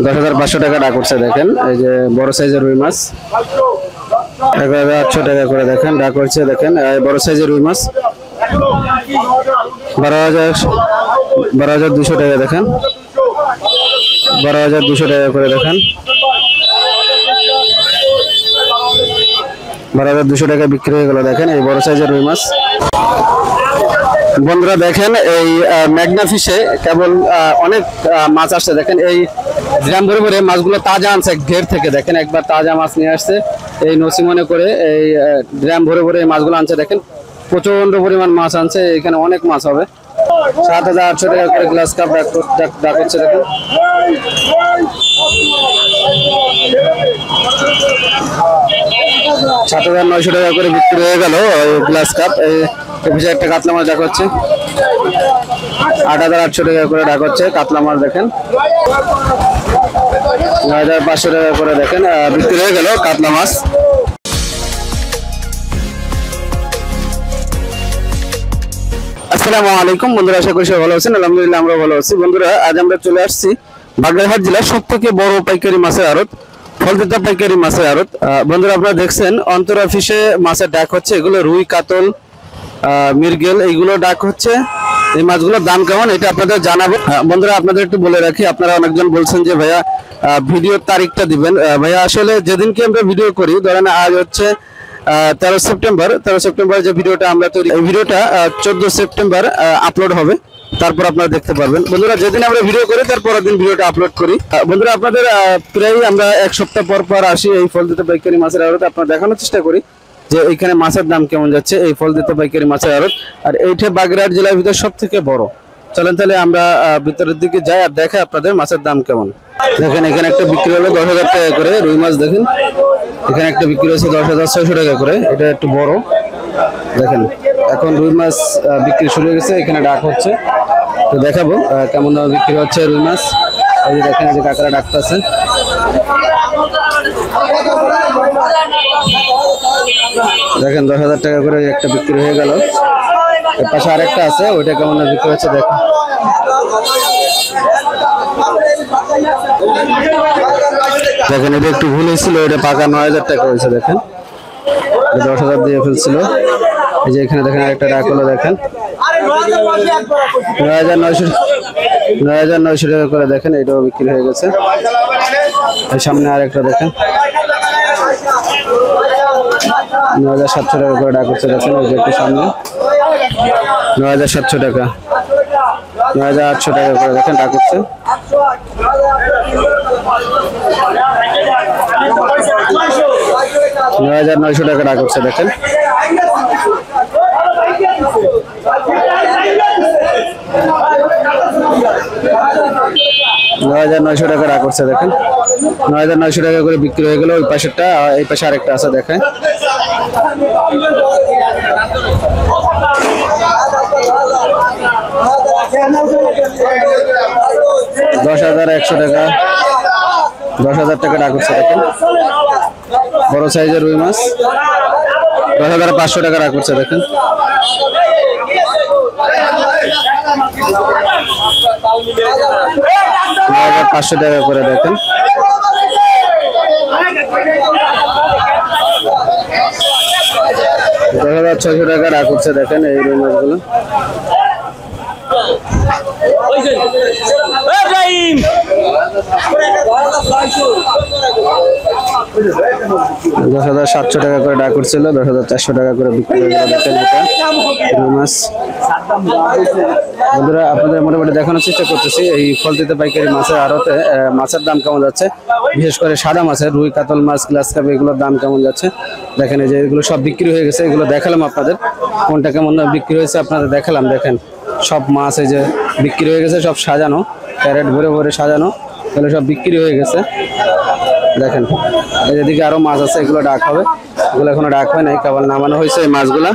10,500 টাকা ডাক উঠছে দেখেন। এই যে বড় সাইজের রুই মাছ 11,800 টাকা করে দেখেন ডাক উঠছে দেখেন। বড় সাইজের রুই মাছ 12,200 টাকা দেখেন। 12,200 টাকা করে দেখেন। 12,200 টাকা বিক্রি হয়ে গেল দেখেন এই বড় সাইজের রুই মাছ। বন্ধুরা দেখেন এই মেঘনা ফিশে কেবল অনেক মাছ আসছে দেখেন। এই ড্রাম ভরে ভরে মাছগুলো তাজা আনছে ঘের থেকে দেখেন। একবার তাজা মাছ নিয়ে আসছে এই নসি মনে করে এই ড্রাম ভরে ভরে মাছগুলো আনছে দেখেন। প্রচন্ড পরিমাণ মাছ আনছে, এখানে অনেক মাছ হবে। 7,800 টাকা করে গ্লাস কাপ ডাক হচ্ছে দেখেন। 7,900 টাকা করে বিক্রি হয়ে গেল গ্লাস কাপ। এই একটা কাতলা মাছ ডাক হচ্ছে 8,800 টাকা করে ডাক হচ্ছে কাতলা মাছ দেখেন। 9,500 টাকা করে দেখেন বিক্রি হয়ে গেল কাতলা মাছ। আসসালামু আলাইকুম বন্ধুরা, আশা করি সবাই ভালো আছেন। আলহামদুলিল্লাহ আমরা ভালো আছি। বন্ধুরা আজ আমরা চলে আসছি বাগেরহাট জেলার সবথেকে বড় পাইকারি মাছের আড়ত ফলদিতা পাইকারি মাছের আড়ত। বন্ধুরা আপনারা দেখছেন অন্তরা ফিশে মাছের ডাক হচ্ছে। এগুলো রুই, কাতল, মৃগেল এইগুলো ডাক হচ্ছে। এই মাছগুলোর দাম কেমন এটা আপনাদের জানাবো। বন্ধুরা আপনাদের একটু বলে রাখি, আপনারা অনেকজন বলছেন যে ভাইয়া ভিডিওর তারিখটা দিবেন। ভাইয়া আসলে যেদিনকে আমরা ভিডিও করি, ধরেন আজ হচ্ছে 13 সেপ্টেম্বর যে ভিডিওটা আমরা তৈরি, এই ভিডিওটা 14 সেপ্টেম্বর আপলোড হবে, তারপর আপনারা দেখতে পারবেন। বন্ধুরা যেদিন আমরা ভিডিও করি তার পরের দিন ভিডিওটা আপলোড করি। বন্ধুরা আপনাদের প্রায় আমরা এক সপ্তাহ পর পর আসি এই ফলদিতা পাইকারি মাছের আড়তে, আপনারা দেখানোর চেষ্টা করি যে এইখানে মাছের দাম কেমন যাচ্ছে এই ফলদিতা পাইকারি মাছের আড়ত। আর এইটা বাগেরহাট জেলার ভিতর সব থেকে বড়। চলেন তাহলে আমরা ভিতরের দিকে যাই আর দেখে আপনাদের মাছের দাম কেমন। দেখেন এখানে একটা বিক্রি হলো 10,000 টাকা করে রুই মাছ দেখেন। এখানে একটা বিক্রি হচ্ছে 10,600 টাকা করে, এটা একটু বড় দেখেন। এখন রুই মাছ বিক্রি শুরু হয়ে গেছে, এখানে ডাক হচ্ছে, তো দেখাবো কেমন দামে বিক্রি হচ্ছে রুই মাছ। এই যে দেখেন যে কাকারা ডাকতেছে। দেখেন 10,000 টাকা করে একটা বিক্রি হয়ে গেল। এর পাশে আরেকটা আছে, ওইটা কেমন বিক্রি হচ্ছে দেখেন। দেখেন এটা একটু ভুল হয়েছিল, এটা পাকা 9,000 টাকা হয়েছে দেখেন। 10,000 দিয়ে ফেলছিল। এই যে এখানে দেখেন আরেকটা ডাক হলো দেখেন 9,900 টাকা করে দেখেন, এটাও বিক্রি হয়ে গেছে। এই সামনে আরেকটা দেখেন 9,700 টাকা করে ডাক হচ্ছে দেখেন। ওই যে একটু সামনে 9,700 টাকা, 9,800 টাকা করে দেখেন ডাক হচ্ছে। 9,900 টাকা ডাক হচ্ছে দেখেন। 9,900 টাকা ডাক হচ্ছে দেখেন। 9,900 টাকা করে বিক্রি হয়ে গেল। ওই পাশেরটা, এই পাশে আরেকটা আছে দেখেন। 10,100 টাকা, 10,000 টাকা ডাক হচ্ছে দেখেন। বড় সাইজের রুই মাছ 10,500 টাকা ডাক হচ্ছে দেখেন। 9,500 টাকা করে দেখেন। 10,600 টাকা ডাক হচ্ছে দেখেন এই রুই মাছগুলো। 10,700 টাকা করে ডাক উঠছিল, 10,400 টাকা করে বিক্রি হয়ে গেল দেখেন এটা রুই মাছ। বন্ধুরা আপনাদের মোটামুটি দেখানোর চেষ্টা করতেছি এই ফলদিতা পাইকারি মাছের আড়তে মাছের দাম কেমন যাচ্ছে, বিশেষ করে সাদা মাছের রুই, কাতল মাছ, গ্লাস কাপ এগুলোর দাম কেমন যাচ্ছে। দেখেন এই যে এগুলো সব বিক্রি হয়ে গেছে, এগুলো দেখালাম আপনাদের কোনটা কেমন দাম বিক্রি হয়েছে আপনাদের দেখালাম। দেখেন সব মাছ এই যে বিক্রি হয়ে গেছে, সব সাজানো, ক্যারেট ভরে ভরে সাজানো, এগুলো সব বিক্রি হয়ে গেছে। দেখেন এদিকে আরো মাছ আছে, এগুলো ডাক হবে, এগুলো এখনো ডাক হয় নাই, কেবল নামানো হয়েছে এই মাছগুলা।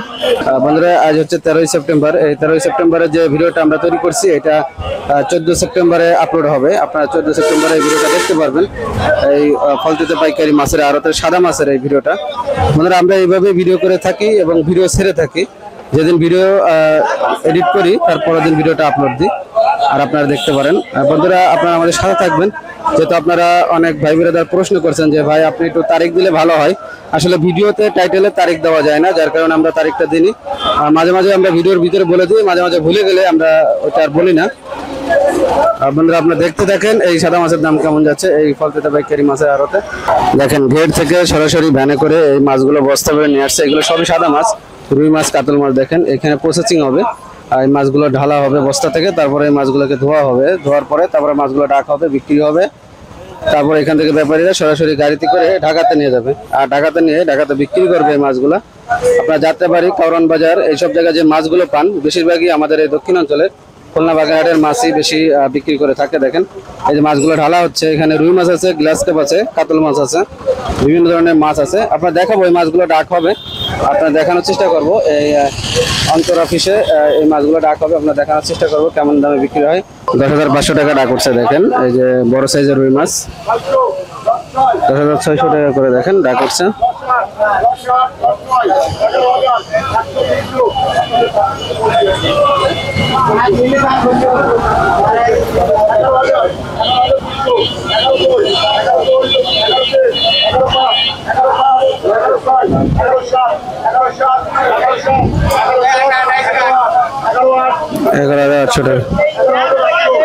বন্ধুরা আজ হচ্ছে 13 সেপ্টেম্বর। এই 13 সেপ্টেম্বরের যে ভিডিওটা আমরা তৈরি করছি এটা 14 সেপ্টেম্বরে আপলোড হবে। আপনারা 14 সেপ্টেম্বরে এই ভিডিওটা দেখতে পারবেন, এই ফলদিতা পাইকারি মাছের আড়তের সাদা মাছের এই ভিডিওটা। বন্ধুরা আমরা এইভাবে ভিডিও করে থাকি এবং ভিডিও ছেড়ে থাকি। যেদিন ভিডিও এডিট করি তারপরের দিন ভিডিওটা আপলোড দিই। আর আপনারা দেখতে পারেন। বন্ধুরা আপনারা আমাদের সাথে থাকবেন, যেহেতু আপনারা অনেক ভাই বোনেরা প্রশ্ন করছেন যে ভাই আপনি একটু তারিখ দিলে ভালো হয়। আসলে ভিডিওতে টাইটেলে তারিখ দেওয়া যায় না, যার কারণে আমরা তারিখটা দিইনি। মাঝে মাঝে আমরা ভিডিওর ভিতরে বলে দিই, মাঝে মাঝে ভুলে গেলে আমরা ওটা আর বলি না। বন্ধুরা আপনারা দেখতে থাকেন এই সাদা মাছের দাম কেমন যাচ্ছে এই ফলতেতা পাইকারি মাছের আড়তে। দেখেন গেট থেকে সরাসরি ভ্যানে করে এই মাছগুলো বস্তা করে নিয়ে আসছে। এগুলো সবই সাদা মাছ, রুই মাছ, কাতল মাছ। দেখেন এখানে প্রসেসিং হবে, আর এই মাছগুলো ঢালা হবে বস্তা থেকে, তারপরে এই মাছগুলোকে ধোয়া হবে, ধোয়ার পরে তারপরে মাছগুলো ডাকা হবে, বিক্রি হবে। তারপর এখান থেকে ব্যাপারীরা সরাসরি গাড়িতে করে ঢাকাতে নিয়ে যাবে, আর ঢাকাতে নিয়ে ঢাকাতে বিক্রি করবে এই মাছগুলো। আপনার যাত্রাবাড়ি, কাউরান বাজার এইসব জায়গায় যে মাছগুলো পান বেশিরভাগই আমাদের এই দক্ষিণ অঞ্চলের খুলনা বাগেরহাটের মাছই বেশি বিক্রি করে থাকে। দেখেন এই যে মাছগুলো ঢালা হচ্ছে, এখানে রুই মাছ আছে, গ্লাস কাপ আছে, কাতল মাছ আছে, বিভিন্ন ধরনের মাছ আছে। আপনার দেখাবো এই মাছগুলো ডাক হবে, আপনার দেখানোর চেষ্টা করব। এই অন্তর অফিসে এই মাছগুলো ডাক হবে, আপনার দেখানোর চেষ্টা করব কেমন দামে বিক্রি হয়। 10,500 টাকা ডাক উঠছে। দেখেন এই যে বড় সাইজের রুই মাছ 10,600 টাকা করে দেখেন ডাক উঠছে।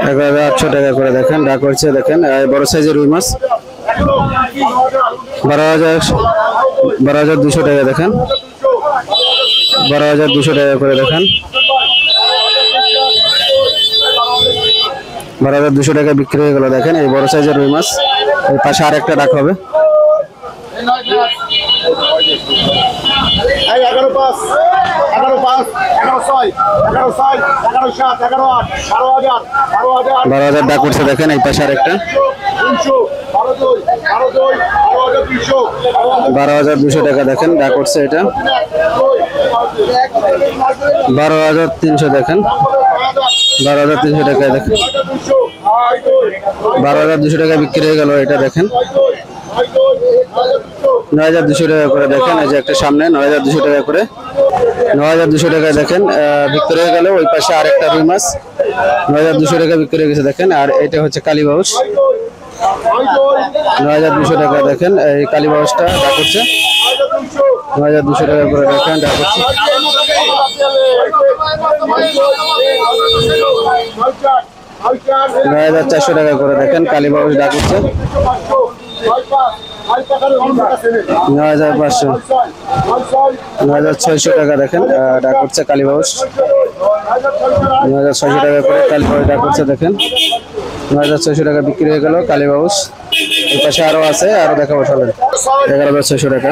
$11,800 টাকা করে দেখেন ডাক করছে। দেখেন বড় সাইজের রুই মাছ 12,200 টাকা দেখেন, 12,200 টাকা করে দেখেন, 12,200 টাকা বিক্রি হয়ে গেল। দেখেন এই বড় সাইজের রুই মাছ। এই পাশে আর একটা ডাক হবে। 12,000 ডাক উঠছে। দেখেন এই পাশে আর একটা 12,200 টাকা দেখেন ডাক উঠছে। এটা 12,300 দেখেন, 12,300 টাকায় দেখেন, 12,200 টাকা বিক্রি হয়ে গেল। এটা দেখেন 9,200 টাকা করে দেখেন। এই যে একটা সামনে 9,200 টাকা করে, 9,200 টাকা দেখেন বিক্রি হয়ে গেল। ওই পাশে আরেকটা রুই মাছ 9,200 টাকা বিক্রি হয়ে গেছে দেখেন। আর এটা হচ্ছে কালীবাউস, 9,200 টাকা দেখেন। এই কালীবাউসটা ডাক হচ্ছে 9,200 টাকা করে দেখেন ডাক হচ্ছে। 9,400 টাকা করে দেখেন কালীবাউস ডাক হচ্ছে। 9,500, 9,600 টাকা দেখেন ডাক হচ্ছে কালীবাউস। 9,600 টাকা করে কালীবাউস ডাক হচ্ছে দেখেন। 9,600 টাকা বিক্রি হয়ে গেল কালীবাউস। এই পাশে আরো আছে, আরো দেখাবো চলেন। 11,600 টাকা,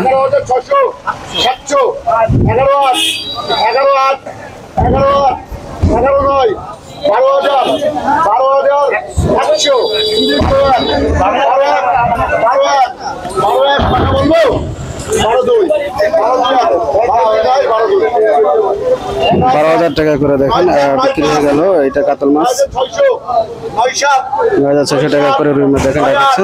12,000 টাকা করে দেখেন বিক্রি হয়ে গেল। এটা কাতল মাছ 9,600 টাকা করে রুই মাছ দেখেন রাখছে।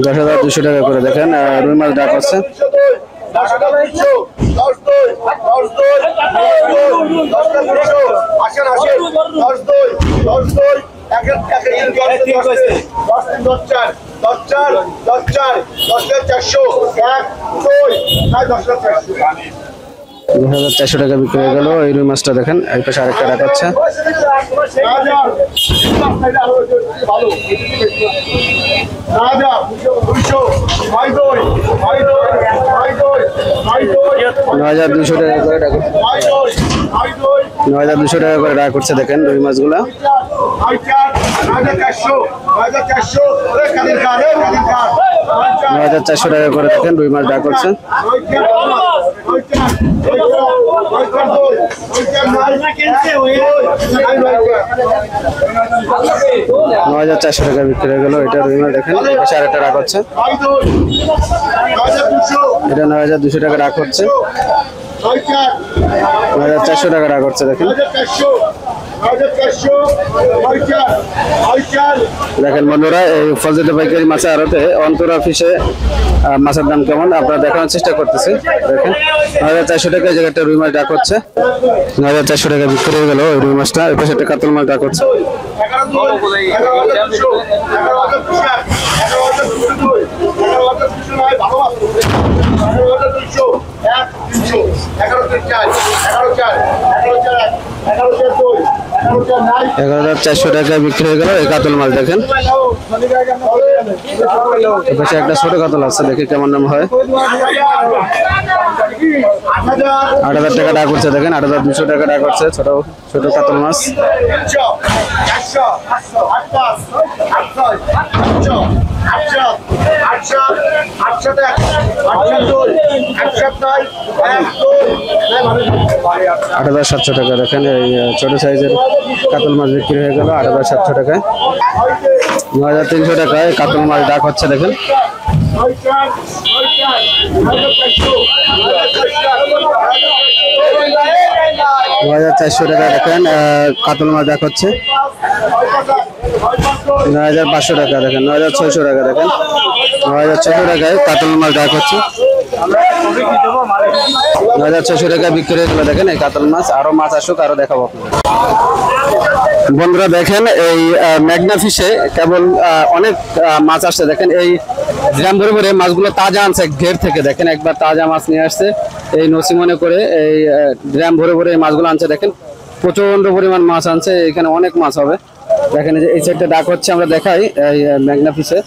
10,200 টাকা করে দেখেন রুই মাছ ডাক আছে। 2,400 টাকা বিক্রি হয়ে গেল এই রুই মাছটা দেখেন। এই পাশে আরেকটা ডাক আছে। 9,200 টাকা করে ডাক, 9,200 টাকা করে ডাক করছে দেখেন রুই মাছগুলা। 9,400 টাকা করে দেখেন রুই মাছ ডাক করছে। 9,400 টাকা বিক্রি হয়ে গেল এটা রুই মাছ দেখেন। এই পাশে আরেকটা ডাক হচ্ছে। এটা 9,200 টাকা ডাক হচ্ছে। 9,400 টাকা ডাক হচ্ছে দেখেন। দেখেন বন্ধুরা, এই ফলজাতীয় পাইকারি মাছের আড়তে অন্তরা ফিশে মাছের দাম কেমন আপনারা দেখানোর চেষ্টা করতেছি। দেখেন 9400 টাকা এই জায়গাটা রুই মাছ ডাক হচ্ছে, 9400 টাকা বিক্রি হয়ে গেল ওই রুই মাছটা। এই পাশে একটা কাতল মাছ ডাক হচ্ছে। $11,400 টাকায় বিক্রি হয়ে গেল এই কাতল মাছ। দেখেন পাশে একটা ছোট কাতল আছে, দেখি কেমন দাম হয়। 8,000 টাকা ডাক করছে। দেখেন 8,200 টাকা ডাক করছে ছোট ছোট কাতল মাছ। $8,700 টাকা। দেখেন এই ছোট সাইজের কাতল মাছ বিক্রি হয়ে গেল 8,700 টাকায়। 9,300 টাকায় কাতল মাছ ডাক হচ্ছে। দেখেন 9,400 টাকা। দেখেন কাতল মাছ ডাক হচ্ছে। 9,500 টাকা। দেখেন 9,600 টাকা। দেখেন 9,600 টাকায় কাতল মাছ ডাক হচ্ছে। 9,600 টাকা বিক্রি হয়ে গেল। দেখেন এই কাতল মাছ। আরো মাছ আসুক, আরো দেখাবো বন্ধুরা। দেখেন এই মেঘনা ফিশে কেবল অনেক মাছ আসছে। দেখেন এই গ্রাম ভরে ভরে মাছগুলো তাজা আনছে ঘের থেকে। দেখেন একবার তাজা মাছ নিয়ে আসছে এই নসিমনে করে, এই গ্রাম ভরে ভরে এই মাছগুলো আনছে। দেখেন প্রচন্ড পরিমাণ মাছ আনছে, এখানে অনেক মাছ হবে। দেখেন এই সাইডটা ডাক হচ্ছে, আমরা দেখাই এই মেঘনা ফিশে।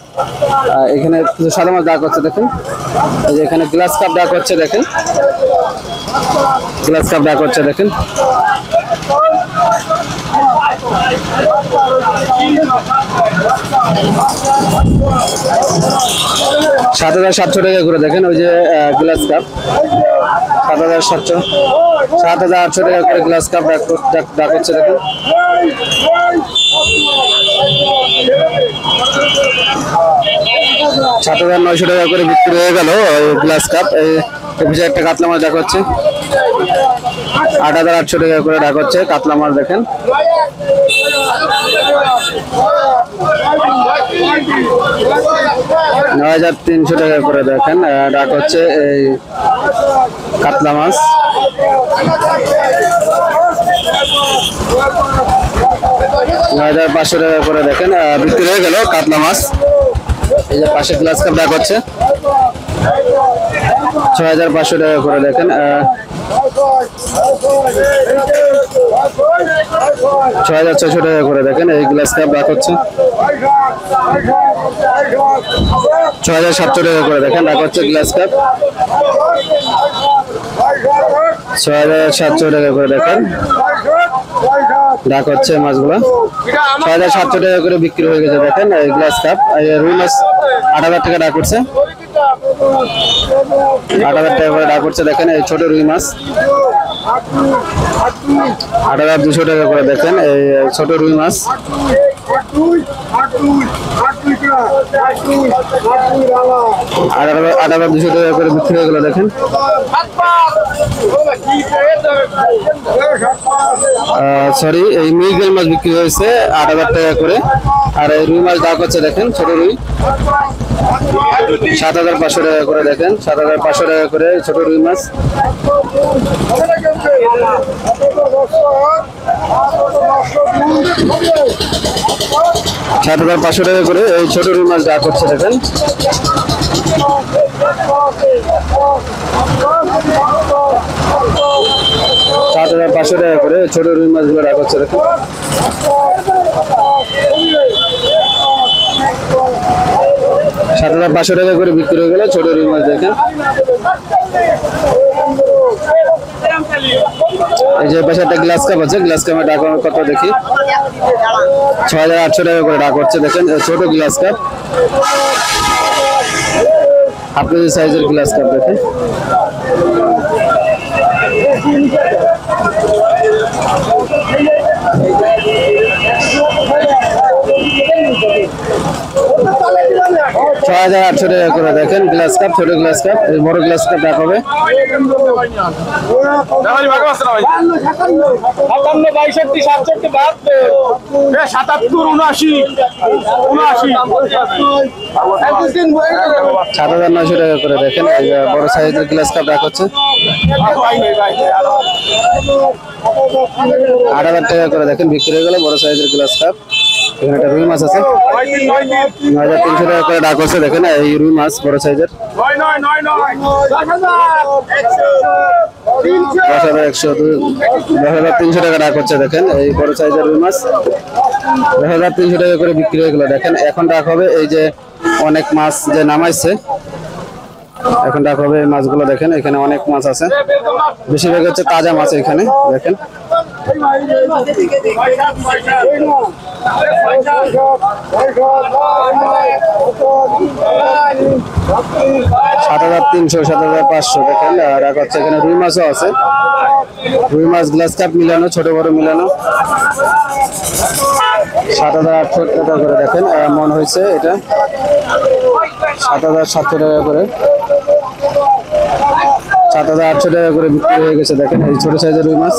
এখানে কিছু সাদা মাছ ডাক হচ্ছে। দেখেন এই যে এখানে গ্লাস কাপ ডাক হচ্ছে। দেখেন গ্লাস কাপ ডাক হচ্ছে। দেখেন 7,700 টাকা করে। দেখেন ওই যে গ্লাস কাপ 7,700, 7,800 টাকা করে গ্লাস কাপ ডাক হচ্ছে। দেখেন 7,900 টাকা করে বিক্রি হয়ে গেল গ্লাস কাপ। এই একটা কাতলা মাছ ডাক হচ্ছে। 8,800 টাকা করে ডাক হচ্ছে কাতলা মাছ। দেখেন 9,300 টাকা করে। দেখেন ডাক হচ্ছে এই কাতলা মাছ। 9,500 টাকা করে। দেখেন বিক্রি হয়ে গেল কাতলা মাছ। এই যে পাশে গ্লাস কাপ ডাক হচ্ছে 6,500 টাকা করে। দেখেন 6,600 টাকা করে। দেখেন এই গ্লাস কাপ ডাক হচ্ছে 6,700 টাকা করে। দেখেন ডাক হচ্ছে গ্লাস কাপ 6,700 টাকা করে। দেখেন ডাক হচ্ছে মাছগুলো 6,700 টাকা করে বিক্রি হয়ে গেছে। দেখেন এই গ্লাস কাপ। রুই মাছ 8,000 টাকা ডাক করছে, 8,000 টাকা করে ডাক করছে। দেখেন এই ছোট রুই মাছ 8,200 টাকা করে। দেখেন এই ছোট রুই মাছ 8,200 টাকা করে বিক্রি হয়ে গেল। দেখেন সরি এই মৃগেল মাছ বিক্রি হয়েছে 8,000 টাকা করে। আর এই রুই মাছ ডাক হচ্ছে। দেখেন ছোট রুই 7,500 টাকা করে। দেখেন 7,500 টাকা করে ছোট রুই মাছ। 7,500 টাকা করে এই ছোট রুই মাছ ডাক হচ্ছে। দেখেন 7,500 টাকা করে ছোট রুই মাছগুলো ডাক হচ্ছে। দেখেন 7,500 টাকা করে বিক্রি হয়ে গেল ছোট রুই মাছ। দেখেন এই যে পাশে একটা গ্লাস কাপ আছে, গ্লাস কাপের ডাক কত দেখি 6,800 টাকা করে ডাক হচ্ছে। দেখেন ছোট গ্লাস কাপ, আপনাদের সাইজের গ্লাস কাপ। দেখেন 6,800 টাকা করে দেখেন গ্লাস কাপ, ছোট গ্লাস কাপ, এই বড় গ্লাস কাপ রাখা হবে 7,900 টাকা করে দেখেন এই বড় সাইজের গ্লাস কাপ রাখা হচ্ছে 8,000 টাকা করে দেখেন বিক্রি হয়ে গেল বড় সাইজের গ্লাস কাপ। এখানে একটা রুই মাছ আছে 9,300 টাকা করে ডাক হচ্ছে দেখেন এই রুই মাছ বড় সাইজের 10,300 টাকা ডাক হচ্ছে দেখেন এই বড় সাইজের রুই মাছ 10,300 টাকা করে বিক্রি হয়ে গেল দেখেন। এখন ডাক হবে এই যে অনেক মাছ যে নামাইছে, এখন ডাক হবে এই মাছগুলো দেখেন। এখানে অনেক মাছ আছে, বেশিরভাগ হচ্ছে তাজা মাছ এখানে দেখেন। 7,300 7,500 দেখেন রাখা হচ্ছে। এখানে রুই মাছও আছে, রুই মাছ গ্লাস কাপ মিলানো, ছোট বড় মিলানো 7,800 টাকা করে দেখেন মন হয়েছে এটা 7,700 টাকা করে 7,800 টাকা করে বিক্রি হয়ে গেছে দেখেন এই ছোট সাইজের রুই মাছ।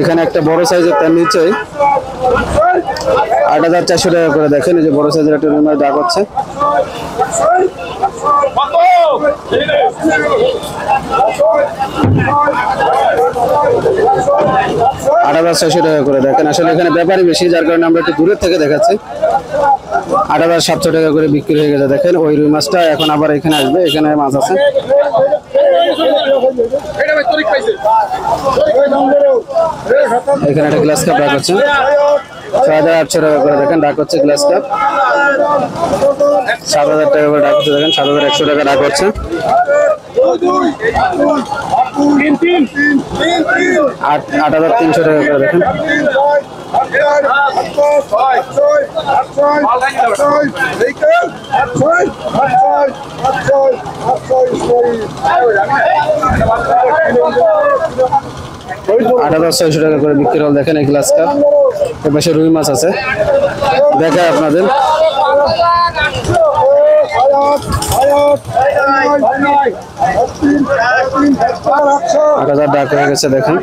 এখানে একটা বড় সাইজের তার নিচে 8,400 টাকা করে দেখেন এই যে বড় সাইজের একটা রুই মাছ ডাক হচ্ছে 8,600 টাকা করে দেখেন। আসলে এখানে ব্যাপারই বেশি, যার কারণে আমরা একটু দূরের থেকে দেখাচ্ছি। 8,700 টাকা করে বিক্রি হয়ে গেছে দেখেন ওই রুই মাছটা। এখন আবার এখানে আসবে, এখানে মাছ আছে এখানে একটা গ্লাস কাপ ডাক হচ্ছে 6,800 টাকা করে দেখেন ডাক হচ্ছে গ্লাস কাপ। 7,000 টাকা করে ডাক হচ্ছে দেখেন 7,100 টাকা ডাক হচ্ছে 8,300 টাকা করে দেখেন 8,600 টাকা করে বিক্রি হল দেখেন এই গ্লাস কাপ। এর পাশে রুই মাছ আছে, দেখায় আপনাদের 8,000 ডাক হয়ে গেছে দেখেন।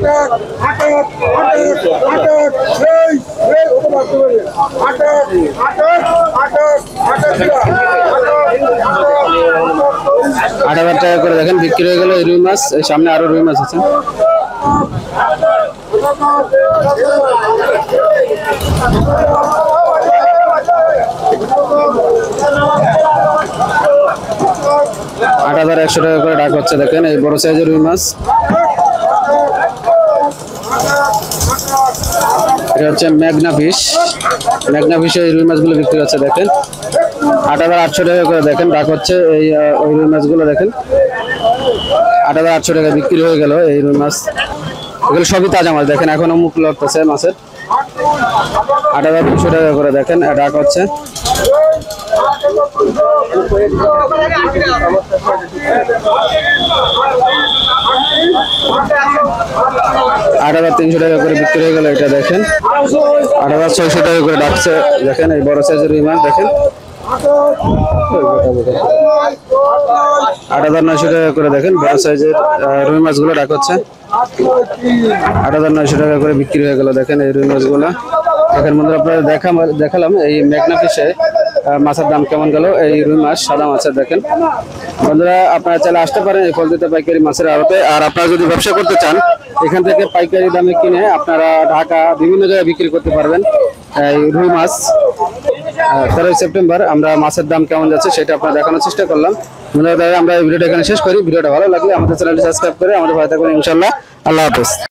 8,000 টাকা করে দেখেন বিক্রি হয়ে গেল এই রুই মাছ। এই সামনে আরো রুই মাছ আছে 8,100 টাকা করে ডাক হচ্ছে দেখেন এই বড় সাইজের রুই মাছ। এটা হচ্ছে মেঘনা ফিশ, মেঘনা ফিশে এই রুই মাছগুলো বিক্রি হচ্ছে দেখেন 8,800 টাকা করে দেখেন ডাক হচ্ছে এই ওই রুই মাছগুলো দেখেন 8,800 টাকা বিক্রি হয়ে গেল এই রুই মাছ। এগুলো সবই তাজা মাছ দেখেন, এখনো মুখ লাগতেছে মাছের। 8,200 টাকা করে দেখেন ডাক হচ্ছে 8,300 টাকা করে বিক্রি হয়ে গেল এটা দেখেন। 8,600 টাকা করে ডাকছে দেখেন এই বড় সাইজের রুই মাছ দেখেন 8,900 টাকা করে দেখেন বড় সাইজের রুই মাছগুলো ডাক হচ্ছে 8,900 টাকা করে বিক্রি হয়ে গেল দেখেন এই রুই মাছগুলো। দেখেন বন্ধুরা আপনারা দেখালাম এই মেঘনা ফিশে মাছের দাম কেমন গেল এই রুই মাছ সাদা মাছের দেখেন। বন্ধুরা আপনারা চাইলে আসতে পারেন এই ফলদিতে পাইকারি মাছের আড়তে। আর আপনারা যদি ব্যবসা করতে চান এখান থেকে পাইকারি দামে কিনে আপনারা ঢাকা বিভিন্ন জায়গায় বিক্রি করতে পারবেন এই রুই মাছ। 13 সেপ্টেম্বর আমরা মাছের দাম কেমন যাচ্ছে সেটা আপনারা দেখানোর চেষ্টা করলাম। বন্ধুরা আমরা এই ভিডিওটা এখানে শেষ করি। ভিডিওটা ভালো লাগলে আমাদের চ্যানেলটি সাবস্ক্রাইব করে আমাদের ভালো থাকবেন ইনশাআল্লাহ। আল্লাহ হাফেজ।